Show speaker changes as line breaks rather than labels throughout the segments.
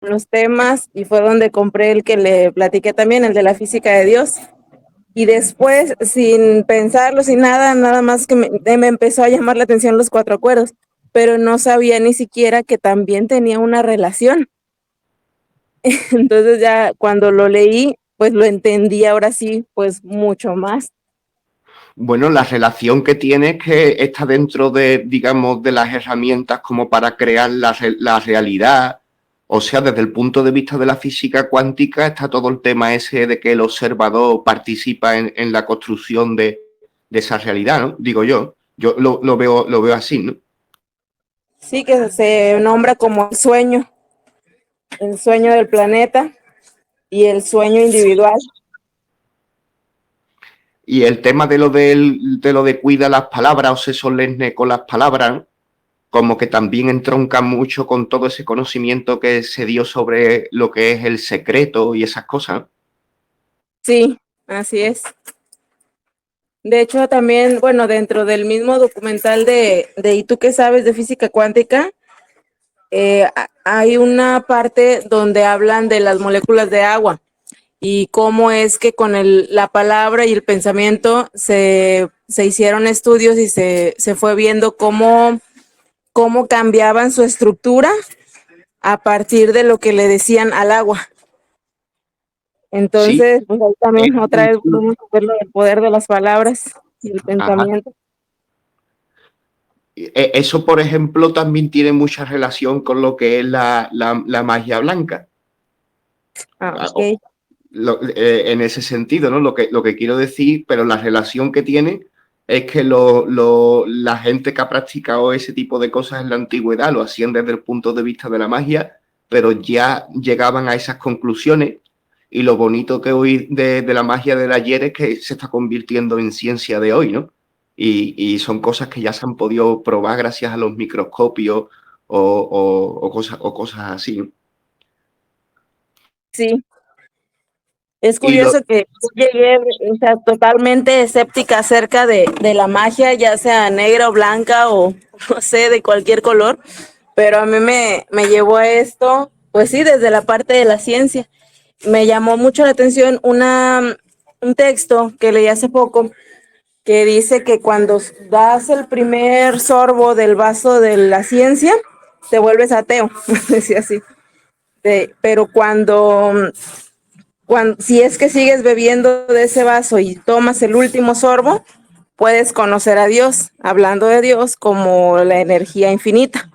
los temas y fue donde compré el que le platiqué también, el de la física de Dios. Y después, sin pensarlo, sin nada, nada más que me empezó a llamar la atención los cuatro acuerdos, pero no sabía ni siquiera que también tenía una relación. Entonces ya cuando lo leí, pues lo entendí ahora sí, pues mucho más.
Bueno, la relación que tiene es que está dentro de, digamos, de las herramientas como para crear la realidad. O sea, desde el punto de vista de la física cuántica está todo el tema ese de que el observador participa en la construcción de esa realidad, ¿no? Digo yo. Yo lo veo así, ¿no?
Sí, que se nombra como el sueño del planeta y el sueño individual.
Y el tema de lo de cuida las palabras o se solemne con las palabras, como que también entronca mucho con todo ese conocimiento que se dio sobre lo que es el secreto y esas cosas.
Sí, así es. De hecho, también, bueno, dentro del mismo documental de ¿Y tú qué sabes de física cuántica? Hay una parte donde hablan de las moléculas de agua y cómo es que con la palabra y el pensamiento se hicieron estudios y se fue viendo cómo cambiaban su estructura a partir de lo que le decían al agua.
Sí,
Entonces, pues ahí
es
también otra vez vamos a ver lo del poder de las palabras y el
ajá.
pensamiento.
Eso, por ejemplo, también tiene mucha relación con lo que es la magia blanca.
Ah, ok.
En ese sentido, ¿no? Lo que quiero decir, pero la relación que tiene es que la gente que ha practicado ese tipo de cosas en la antigüedad lo hacían desde el punto de vista de la magia, pero ya llegaban a esas conclusiones. Y lo bonito que hoy de la magia del ayer es que se está convirtiendo en ciencia de hoy, ¿no? Y son cosas que ya se han podido probar gracias a los microscopios o cosas así, ¿no?
Sí, es
Y lo,
curioso que yo llegué, o sea, totalmente escéptica acerca de la magia, ya sea negra o blanca o no sé, de cualquier color, pero a mí me llevó a esto, pues sí, desde la parte de la ciencia. Me llamó mucho la atención un texto que leí hace poco que dice que cuando das el primer sorbo del vaso de la ciencia, te vuelves ateo, decía así. Pero si es que sigues bebiendo de ese vaso y tomas el último sorbo, puedes conocer a Dios, hablando de Dios como la energía infinita.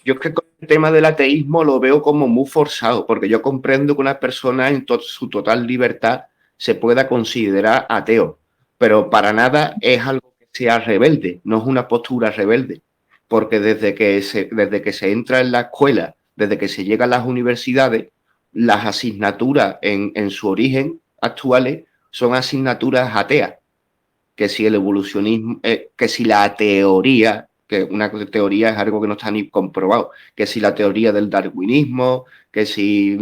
Yo es que con el tema del ateísmo lo veo como muy forzado, porque yo comprendo que una persona en su total libertad se pueda considerar ateo, pero para nada es algo que sea rebelde, no es una postura rebelde, porque desde que se entra en la escuela, desde que se llega a las universidades, las asignaturas en su origen actuales son asignaturas ateas, que si el evolucionismo, que si la teoría, que una teoría es algo que no está ni comprobado, que si la teoría del darwinismo, que si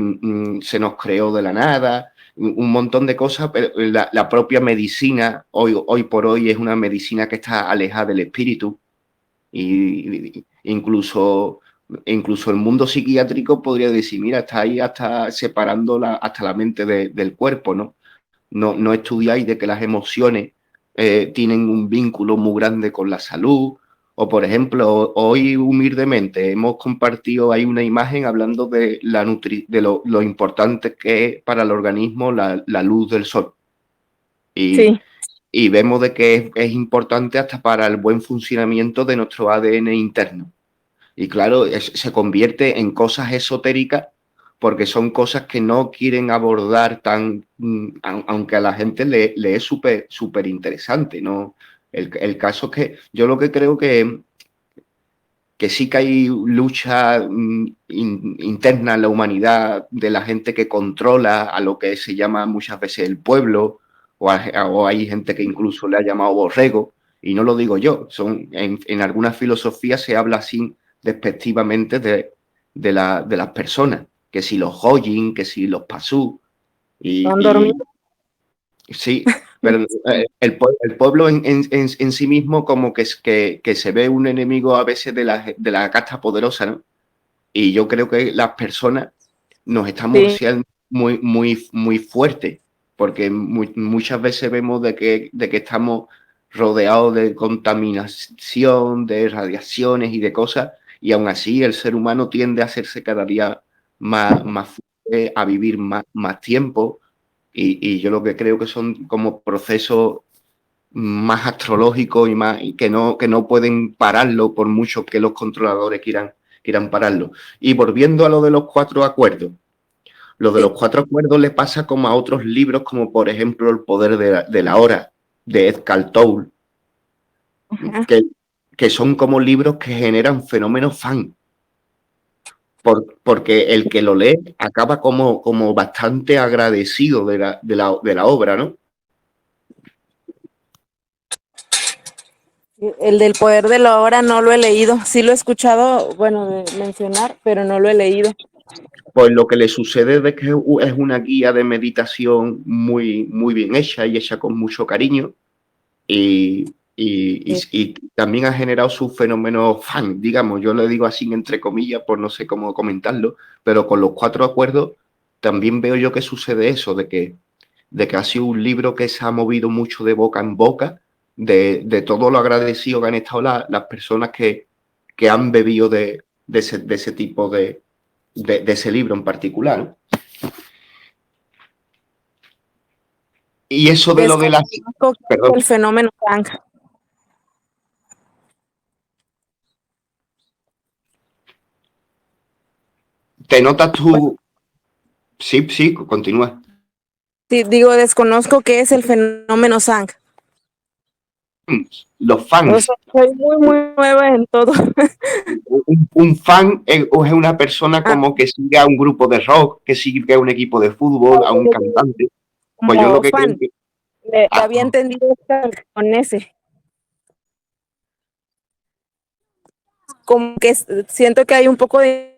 se nos creó de la nada, un montón de cosas, pero la propia medicina hoy por hoy es una medicina que está alejada del espíritu y incluso el mundo psiquiátrico podría decir, mira, está ahí hasta separando hasta la mente del cuerpo, ¿no? No estudiáis de que las emociones tienen un vínculo muy grande con la salud. O, por ejemplo, hoy humildemente hemos compartido ahí una imagen hablando de, lo importante que es para el organismo la luz del sol. Y,
Sí,
y vemos de que es importante hasta para el buen funcionamiento de nuestro ADN interno. Y claro, se convierte en cosas esotéricas porque son cosas que no quieren abordar tan, aunque a la gente le es súper interesante, ¿no? El caso es que yo lo que creo que sí que hay lucha interna en la humanidad de la gente que controla a lo que se llama muchas veces el pueblo, o hay gente que incluso le ha llamado borrego, y no lo digo yo, en algunas filosofías se habla así despectivamente de las personas, que si los Hojin, que si los Pasú,
han
y
dormido.
sí, pero el pueblo en sí mismo como que se ve un enemigo a veces de la casta poderosa, ¿no? Y yo creo que las personas nos estamos
Sí.
siendo muy fuertes, porque muchas veces vemos de que estamos rodeados de contaminación, de radiaciones y de cosas, y aún así el ser humano tiende a hacerse cada día más fuerte, a vivir más tiempo, y yo lo que creo que son como procesos más astrológicos y que no pueden pararlo por mucho que los controladores quieran pararlo. Y volviendo a lo de los 4 acuerdos, lo de
Sí.
los 4 acuerdos le pasa como a otros libros, como por ejemplo El poder de la hora, de Edgar Tolle,
Ajá.
que son como libros que generan fenómenos fan. Porque el que lo lee acaba como bastante agradecido de la obra, ¿no?
El del poder de la hora no lo he leído. Sí lo he escuchado, bueno, de mencionar, pero no lo he leído.
Pues lo que le sucede es que es una guía de meditación muy bien hecha y hecha con mucho cariño y también ha generado su fenómeno fan, digamos, yo le digo así entre comillas, por no sé cómo comentarlo, pero con los 4 acuerdos también veo yo que sucede eso, de que ha sido un libro que se ha movido mucho de boca en boca, de todo lo agradecido que han estado las personas que han bebido de ese tipo de ese libro en particular, ¿no? Y eso de lo de la...
Desconozco qué es
Perdón,
el fenómeno Planck.
¿te notas tú? Sí, sí, continúa.
Sí, digo, desconozco qué es el fenómeno Planck.
Los
O
fans.
sea, soy muy nueva en todo.
Un fan es una persona
Ah,
como que sigue a un grupo de rock, que sigue a un equipo de fútbol, a un cantante. Pues yo lo
como
que creo
fan.
que...
Le
Ah,
había entendido con ese. Como que siento que hay un poco de...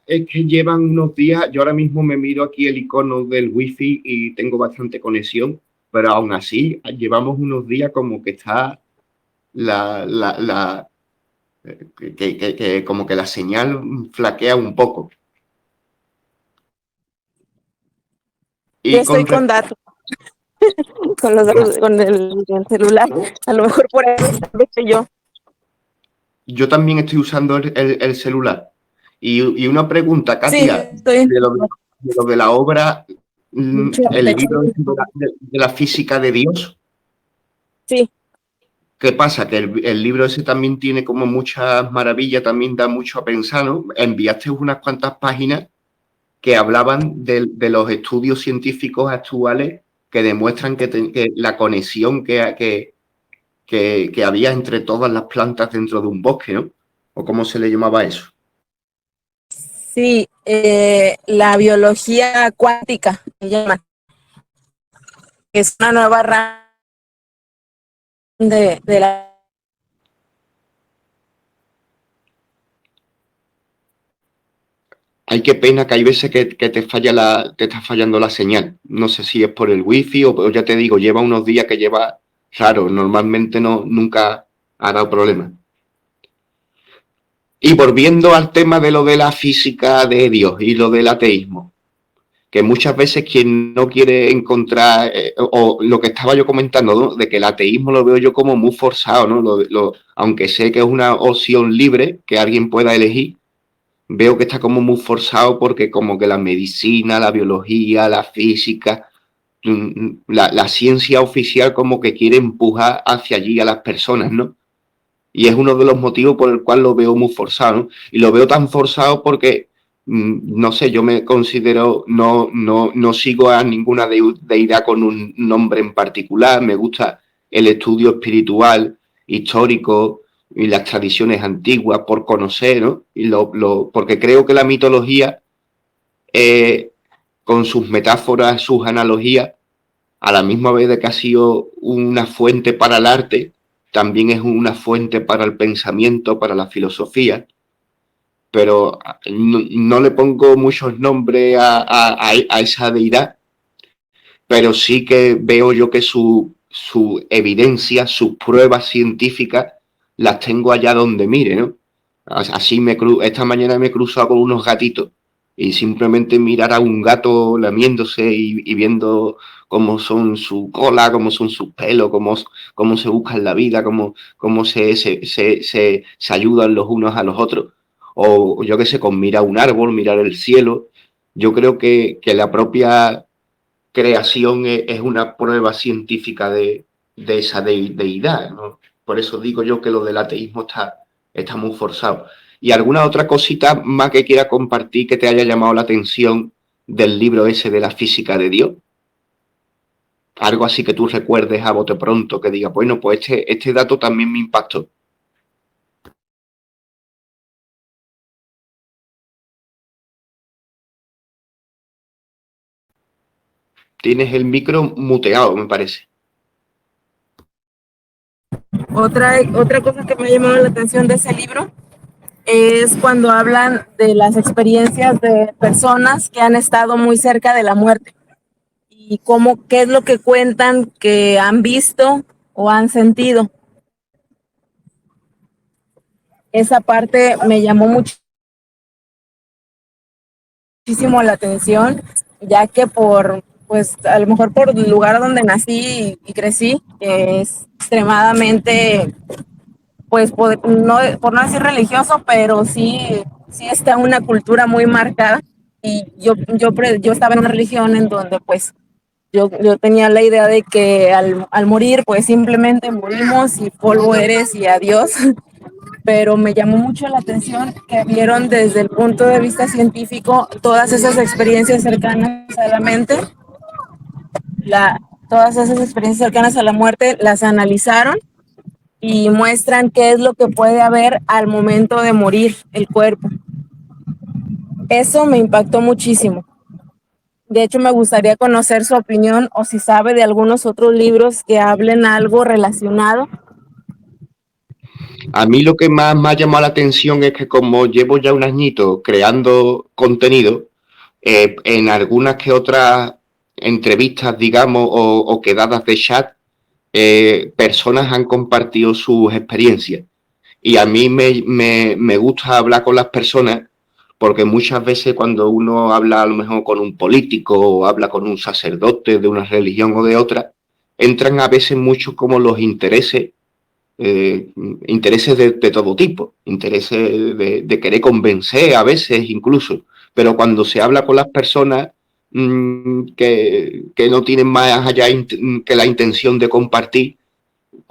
es que llevan unos días, yo ahora mismo me miro aquí el icono del wifi y tengo bastante conexión, pero aún así llevamos unos días como que está la que como que la señal flaquea un poco.
Yo
Y
estoy
con
con datos, con los datos, con el celular. A lo mejor por ahí estoy yo.
yo también estoy usando el celular. Y una pregunta,
Sí,
Katia,
estoy
de lo de la obra,
mucho
el
texto.
libro de la física de Dios,
Sí,
¿qué pasa? Que el libro ese también tiene como muchas maravillas, también da mucho a pensar, ¿no? Enviaste unas cuantas páginas que hablaban de los estudios científicos actuales que demuestran que la conexión que había entre todas las plantas dentro de un bosque, ¿no? ¿O cómo se le llamaba eso?
sí, la biología cuántica se llama, que es una nueva rama de la...
Ay, qué pena que hay veces que te está fallando la señal. No sé si es por el wifi o ya te digo, lleva unos días que lleva raro. Normalmente nunca ha dado problema. Y volviendo al tema de lo de la física de Dios y lo del ateísmo, que muchas veces quien no quiere encontrar, o lo que estaba yo comentando, ¿no? De que el ateísmo lo veo yo como muy forzado, ¿no? Aunque sé que es una opción libre que alguien pueda elegir, veo que está como muy forzado porque como que la medicina, la biología, la física, la ciencia oficial como que quiere empujar hacia allí a las personas, ¿no? Y es uno de los motivos por el cual lo veo muy forzado, ¿no? Y lo veo tan forzado porque, no sé, yo me considero, no sigo a ninguna deidad con un nombre en particular, me gusta el estudio espiritual, histórico y las tradiciones antiguas por conocer, ¿no? Porque creo que la mitología, con sus metáforas, sus analogías, a la misma vez de que ha sido una fuente para el arte, también es una fuente para el pensamiento, para la filosofía, pero no le pongo muchos nombres a esa deidad, pero sí que veo yo que su evidencia, sus pruebas científicas las tengo allá donde mire, ¿no? Así esta mañana me he cruzado con unos gatitos y simplemente mirar a un gato lamiéndose y viendo cómo son su cola, cómo son sus pelos, cómo se buscan la vida, cómo se ayudan los unos a los otros. O yo qué sé, con mirar un árbol, mirar el cielo. Yo creo que la propia creación es una prueba científica de esa deidad, ¿no? Por eso digo yo que lo del ateísmo está muy forzado. ¿Y alguna otra cosita más que quiera compartir que te haya llamado la atención del libro ese de la física de Dios? Algo así que tú recuerdes a bote pronto, que diga, bueno, pues este dato también me impactó. Tienes el micro muteado, me parece.
Otra cosa que me ha llamado la atención de ese libro es cuando hablan de las experiencias de personas que han estado muy cerca de la muerte y qué es lo que cuentan que han visto o han sentido. Esa parte me llamó muchísimo la atención, ya que pues a lo mejor por el lugar donde nací y crecí, que es extremadamente, pues por no decir religioso, pero sí está una cultura muy marcada. Y yo estaba en una religión en donde pues yo tenía la idea de que al morir pues simplemente morimos y polvo eres y adiós, pero me llamó mucho la atención que vieron desde el punto de vista científico todas esas experiencias cercanas a la mente, todas esas experiencias cercanas a la muerte las analizaron y muestran qué es lo que puede haber al momento de morir el cuerpo. Eso me impactó muchísimo. De hecho, me gustaría conocer su opinión o si sabe de algunos otros libros que hablen algo relacionado.
A mí lo que más me ha llamado la atención es que como llevo ya un añito creando contenido, en algunas que otras entrevistas, digamos, o quedadas de chat, personas han compartido sus experiencias. Y a mí me gusta hablar con las personas porque muchas veces cuando uno habla a lo mejor con un político o habla con un sacerdote de una religión o de otra, entran a veces mucho como los intereses de todo tipo, intereses de querer convencer a veces incluso, pero cuando se habla con las personas que no tienen más allá que la intención de compartir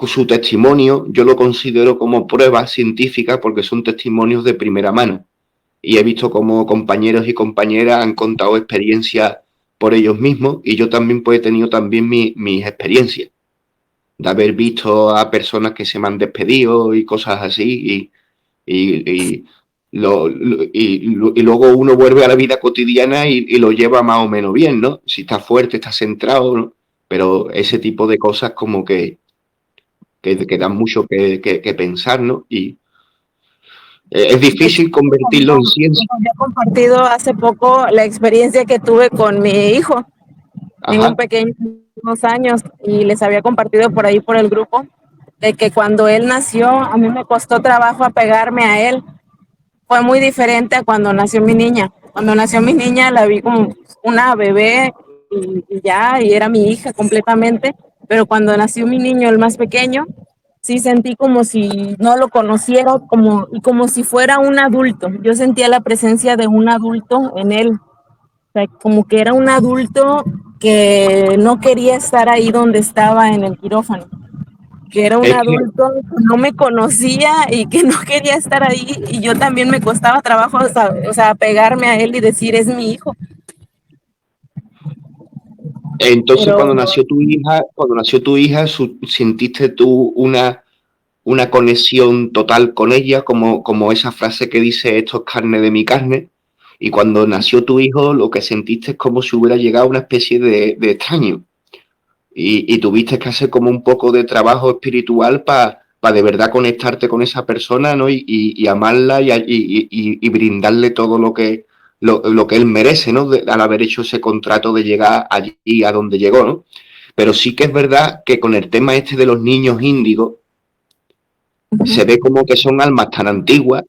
su testimonio, yo lo considero como prueba científica porque son testimonios de primera mano. Y he visto como compañeros y compañeras han contado experiencias por ellos mismos y yo también pues, he tenido también mis experiencias de haber visto a personas que se me han despedido y cosas así, y luego uno vuelve a la vida cotidiana y lo lleva más o menos bien, ¿no? Si está fuerte, está centrado, ¿no? Pero ese tipo de cosas como que dan mucho que pensar, ¿no? Y es difícil convertirlo en ciencia.
Había compartido hace poco la experiencia que tuve con mi hijo. Tengo un
Ajá.
pequeño de 2 años y les había compartido por ahí por el grupo de que cuando él nació a mí me costó trabajo apegarme a él. Fue muy diferente a cuando nació mi niña. Cuando nació mi niña la vi como una bebé y ya, y era mi hija completamente, pero cuando nació mi niño, el más pequeño, sí sentí como si no lo conociera, como si fuera un adulto. Yo sentía la presencia de un adulto en él, o sea, como que era un adulto que no quería estar ahí donde estaba en el quirófano, que era un
Es que
adulto que no me conocía y que no quería estar ahí, y yo también me costaba trabajo, o sea, pegarme a él y decir, es mi hijo.
entonces
Pero
cuando nació tu hija, sentiste tú una conexión total con ella, como esa frase que dice esto es carne de mi carne. Y cuando nació tu hijo, lo que sentiste es como si hubiera llegado una especie de extraño. Y tuviste que hacer como un poco de trabajo espiritual para de verdad conectarte con esa persona, ¿no? Y amarla y brindarle todo lo que él merece, ¿no? Al haber hecho ese contrato de llegar allí a donde llegó, ¿no? Pero sí que es verdad que con el tema este de los niños índigos, se ve como que son almas tan antiguas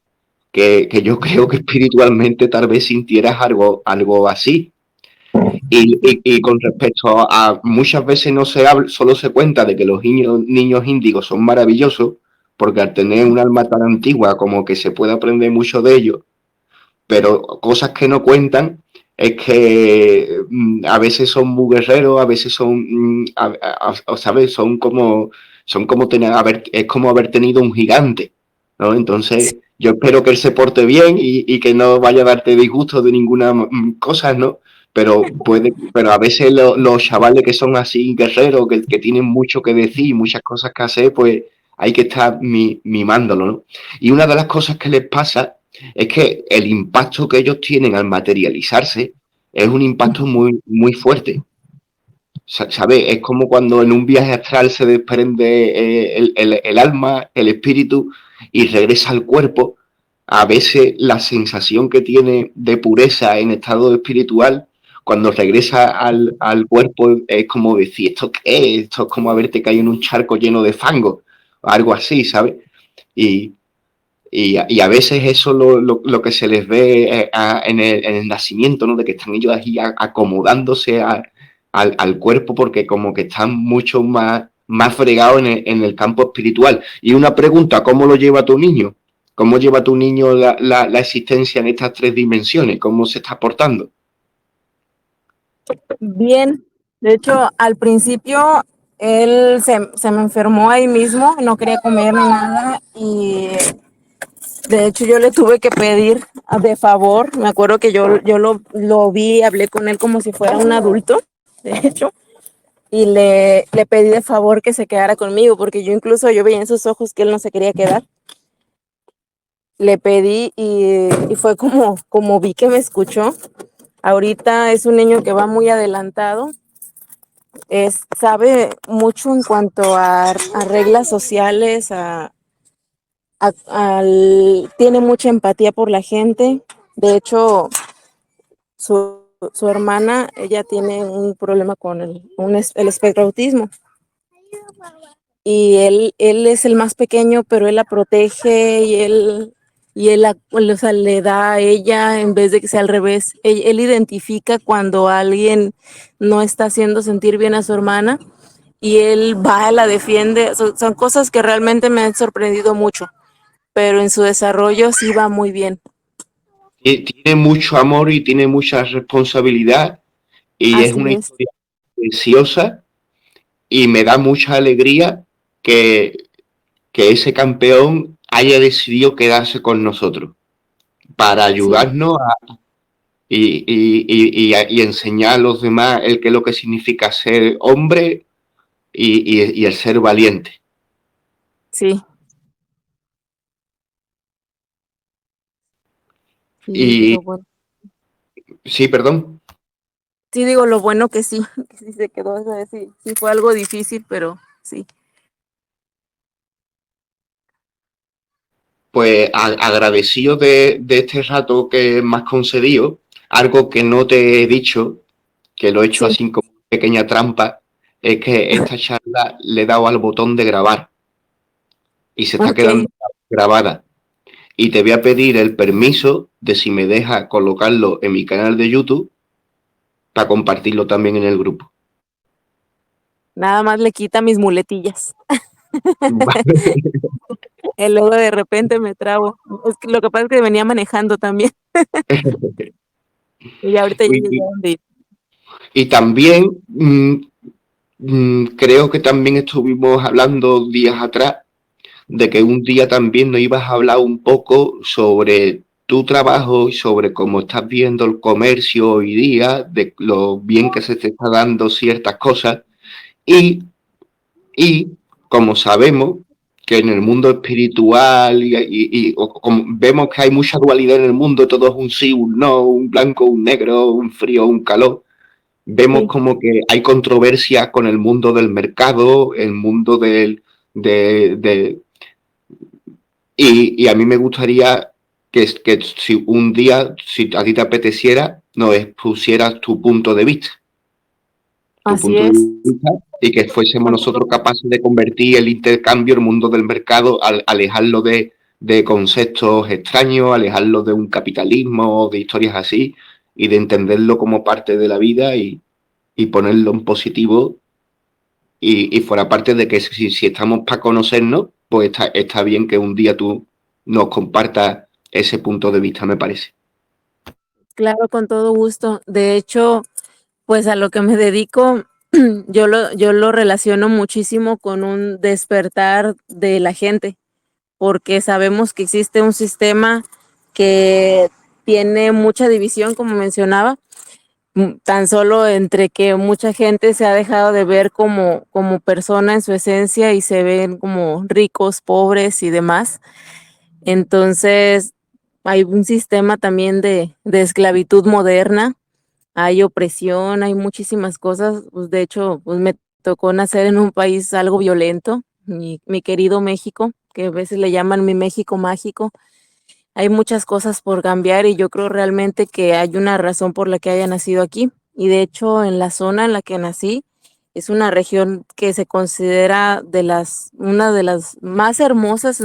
que yo creo que espiritualmente tal vez sintieras algo así. Y con respecto a muchas veces no se habla, solo se cuenta de que los niños índigos son maravillosos, porque al tener un alma tan antigua como que se puede aprender mucho de ellos, pero cosas que no cuentan es que a veces son muy guerreros, a veces son, ¿sabes? Son como es como haber tenido un gigante, ¿no? Entonces, yo espero que él se porte bien y que no vaya a darte disgusto de ninguna cosa, ¿no? Pero a veces los chavales que son así guerreros, que tienen mucho que decir, muchas cosas que hacer, pues hay que estar mimándolo, ¿no? Y una de las cosas que les pasa es que el impacto que ellos tienen al materializarse es un impacto muy, muy fuerte. ¿Sabes? Es como cuando en un viaje astral se desprende el alma, el espíritu y regresa al cuerpo. A veces la sensación que tiene de pureza en estado espiritual, cuando regresa al cuerpo, es como decir, ¿esto qué es? Esto es como haberte caído en un charco lleno de fango, algo así, ¿sabes? Y, y a veces eso lo que se les ve en el nacimiento, ¿no? De que están ellos ahí acomodándose al cuerpo porque como que están mucho más fregados en el campo espiritual. Y una pregunta, ¿cómo lo lleva tu niño? ¿Cómo lleva tu niño la existencia en estas tres dimensiones? ¿Cómo se está portando?
Bien, de hecho, al principio él se me enfermó ahí mismo, no quería comer ni nada y de hecho yo le tuve que pedir de favor, me acuerdo que yo lo vi, hablé con él como si fuera un adulto, de hecho, y le pedí de favor que se quedara conmigo, porque yo veía en sus ojos que él no se quería quedar. Le pedí y fue como vi que me escuchó. Ahorita es un niño que va muy adelantado, sabe mucho en cuanto a reglas sociales, tiene mucha empatía por la gente. De hecho, su hermana, ella tiene un problema con el espectro autismo. Y él es el más pequeño, pero él la protege o sea, le da a ella en vez de que sea al revés. Él identifica cuando alguien no está haciendo sentir bien a su hermana y él va, la defiende. Son cosas que realmente me han sorprendido mucho, pero en su desarrollo sí va muy bien.
Tiene mucho amor y tiene mucha responsabilidad y es
Así
una
es.
historia preciosa y me da mucha alegría que ese campeón haya decidido quedarse con nosotros para
Sí,
ayudarnos y enseñar a los demás qué es lo que significa ser hombre y el ser valiente.
sí, sí,
Y
lo bueno.
sí, perdón,
Sí, digo lo bueno que sí, que sí se quedó, o sea, sí, sí fue algo difícil, pero sí.
pues agradecido de este rato que me has concedido, algo que no te he dicho, que lo he hecho
Sí,
así como pequeña trampa, es que esta charla le he dado al botón de grabar y se está
ok.
quedando grabada. Y te voy a pedir el permiso de si me deja colocarlo en mi canal de YouTube para compartirlo también en el grupo.
Nada más le quita mis muletillas. Y luego de repente me trabo. Es que lo que pasa es que venía manejando también. Y ahorita ya llegué a
y,
donde ir.
y también creo que también estuvimos hablando días atrás de que un día también nos ibas a hablar un poco sobre tu trabajo y sobre cómo estás viendo el comercio hoy día, de lo bien que se te está dando ciertas cosas y Y como sabemos que en el mundo espiritual como vemos que hay mucha dualidad en el mundo, todo es un sí, un no, un blanco, un negro, un frío, un calor, vemos
Sí,
como que hay controversia con el mundo del mercado, el mundo de, de- y a mí me gustaría que si un día, si a ti te apeteciera, nos expusieras tu punto de vista. tu
Así
punto de
es.
vista, y que fuésemos
Con todo
nosotros capaces de convertir el intercambio, el mundo del mercado, alejarlo de conceptos extraños, alejarlo de un capitalismo, de historias así, y de entenderlo como parte de la vida y ponerlo en positivo. Y fuera parte de que si estamos para conocernos, pues está bien que un día tú nos compartas ese punto de vista, me parece.
Claro, con todo gusto. De hecho, pues a lo que me dedico, yo lo relaciono muchísimo con un despertar de la gente, porque sabemos que existe un sistema que tiene mucha división, como mencionaba, tan solo entre que mucha gente se ha dejado de ver como persona en su esencia y se ven como ricos, pobres y demás. Entonces, hay un sistema también de esclavitud moderna, hay opresión, hay muchísimas cosas. Pues, de hecho, pues, me tocó nacer en un país algo violento, mi querido México, que a veces le llaman mi México mágico. Hay muchas cosas por cambiar y yo creo realmente que hay una razón por la que haya nacido aquí. Y de hecho, en la zona en la que nací, es una región que se considera una de las más hermosas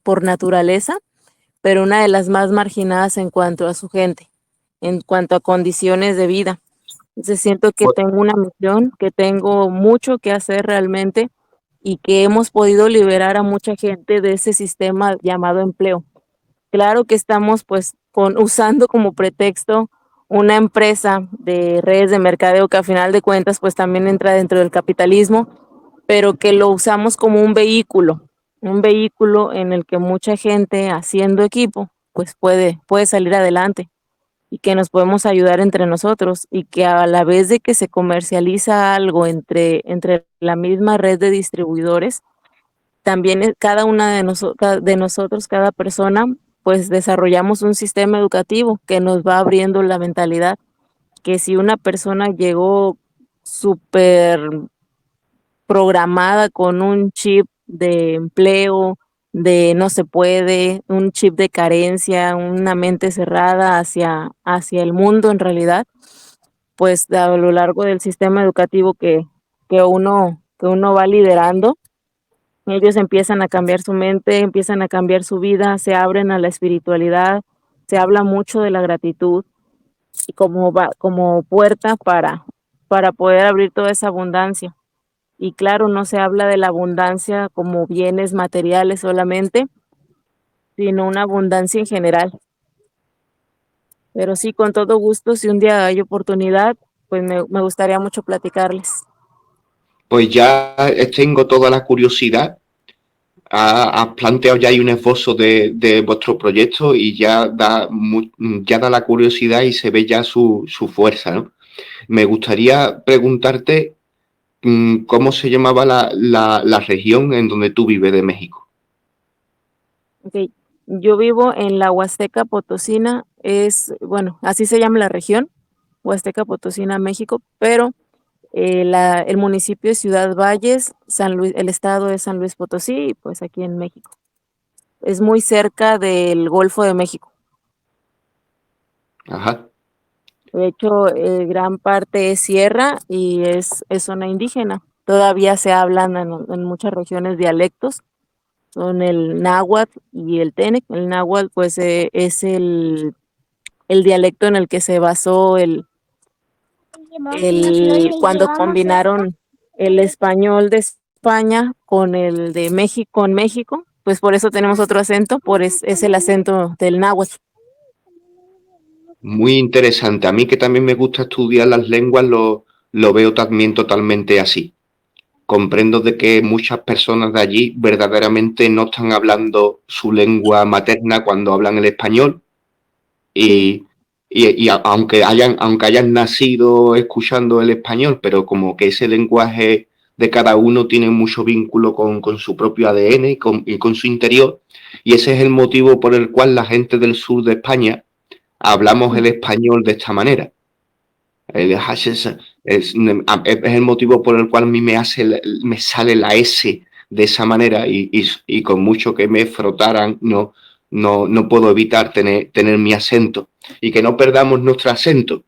por naturaleza, pero una de las más marginadas en cuanto a su gente, en cuanto a condiciones de vida. Entonces siento que
Pues,
tengo una misión, que tengo mucho que hacer realmente y que hemos podido liberar a mucha gente de ese sistema llamado empleo. Claro que estamos pues usando como pretexto una empresa de redes de mercadeo que a final de cuentas pues también entra dentro del capitalismo, pero que lo usamos como un vehículo en el que mucha gente haciendo equipo pues puede salir adelante y que nos podemos ayudar entre nosotros y que a la vez de que se comercializa algo entre la misma red de distribuidores, también cada una de nosotros, cada persona, pues desarrollamos un sistema educativo que nos va abriendo la mentalidad, que si una persona llegó súper programada con un chip de empleo, de no se puede, un chip de carencia, una mente cerrada hacia el mundo en realidad, pues a lo largo del sistema educativo que uno va liderando, ellos empiezan a cambiar su mente, empiezan a cambiar su vida, se abren a la espiritualidad, se habla mucho de la gratitud y como puerta para poder abrir toda esa abundancia. Y claro, no se habla de la abundancia como bienes materiales solamente, sino una abundancia en general. Pero sí, con todo gusto, si un día hay oportunidad, pues me gustaría mucho platicarles.
pues ya tengo toda la curiosidad. Has planteado ya hay un esbozo de vuestro proyecto y ya da la curiosidad y se ve ya su fuerza, ¿no? Me gustaría preguntarte cómo se llamaba la región en donde tú vives de México.
Okay. Yo vivo en la Huasteca Potosina, bueno, así se llama la región, Huasteca Potosina, México, pero el municipio es Ciudad Valles, San Luis, el estado es San Luis Potosí, y pues aquí en México. Es muy cerca del Golfo de México.
Ajá.
De hecho, gran parte es sierra y es zona indígena. Todavía se hablan en muchas regiones dialectos, son el náhuatl y el tenec. El náhuatl pues es el dialecto en el que se basó cuando combinaron el español de España con el de México, con México, pues por eso tenemos otro acento, es el acento del náhuatl.
Muy interesante. A mí que también me gusta estudiar las lenguas, lo veo también totalmente así. Comprendo de que muchas personas de allí verdaderamente no están hablando su lengua materna cuando hablan el español
Sí,
y, aunque hayan nacido escuchando el español, pero como que ese lenguaje de cada uno tiene mucho vínculo con su propio ADN y con su interior, y ese es el motivo por el cual la gente del sur de España hablamos el español de esta manera. El hashes es el motivo por el cual a mí me sale la S de esa manera y con mucho que me frotaran no puedo evitar tener mi acento y que no perdamos nuestro acento.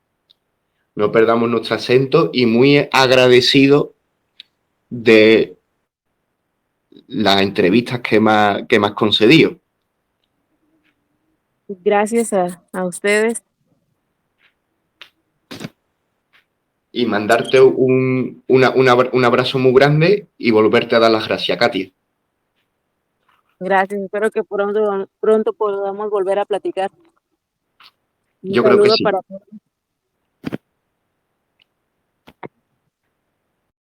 no perdamos nuestro acento y muy agradecido de las entrevistas que me has concedido.
Gracias a ustedes.
Y mandarte un abrazo muy grande y volverte a dar las gracias, Katia.
Gracias, espero que pronto podamos volver a platicar. Un
Yo creo que
saludo
sí.
para todos.